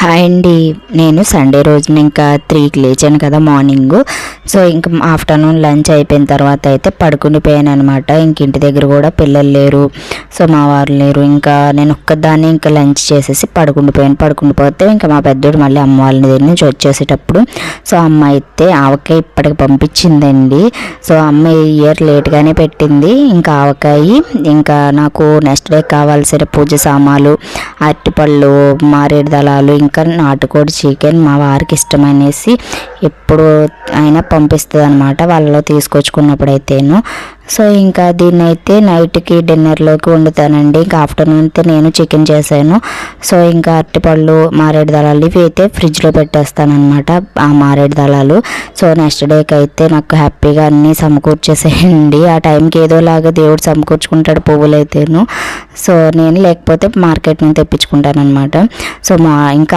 Hi అండి. నేను Sunday రోజున ఇంకా 3కి లేచాను కదా మార్నింగ్. సో ఇంకా ఆఫ్టర్నూన్ లంచ్ అయిపోయిన తర్వాత అయితే పడుకునిపోయాను అనమాట. ఇంక ఇంటి దగ్గర కూడా పిల్లలు లేరు, సో మా వారు లేరు. ఇంకా నేను ఒక్కదాన్ని ఇంకా లంచ్ చేసేసి పడుకుండిపోతే ఇంకా మా పెద్దోడు మళ్ళీ అమ్మ వాళ్ళ దగ్గర నుంచి వచ్చేసేటప్పుడు సో అమ్మ అయితే ఆవకాయ ఇప్పటికి పంపించిందండి. సో అమ్మ ఈ ఇయర్ లేట్గానే పెట్టింది. ఇంకా ఆవకాయ, ఇంకా నాకు నెక్స్ట్ డే కావాల్సిన పూజ సామాన్లు, అరటిపళ్ళు, మారేడు దళాలు, ఇంకా నాటుకోడి చికెన్ మా వారికి ఇష్టమనేసి ఎప్పుడు అయినా పంపిస్తుంది అనమాట, వాళ్ళలో తీసుకొచ్చుకున్నప్పుడు అయితేను. సో ఇంకా దీన్ని అయితే నైట్కి డిన్నర్లోకి వండుతానండి. ఇంకా ఆఫ్టర్నూన్ అయితే నేను చికెన్ చేశాను. సో ఇంకా అరటిపళ్ళు, మారేడు దళాలు ఇవి అయితే ఫ్రిడ్జ్లో పెట్టేస్తానమాట, ఆ మారేడు దళాలు. సో నెక్స్ట్ డేకి అయితే నాకు హ్యాపీగా అన్నీ సమకూర్చేసేయండి. ఆ టైంకి ఏదోలాగా దేవుడు సమకూర్చుకుంటాడు పువ్వులు అయితేను. సో నేను లేకపోతే మార్కెట్ నుంచి తెప్పించుకుంటాను అనమాట. సో ఇంకా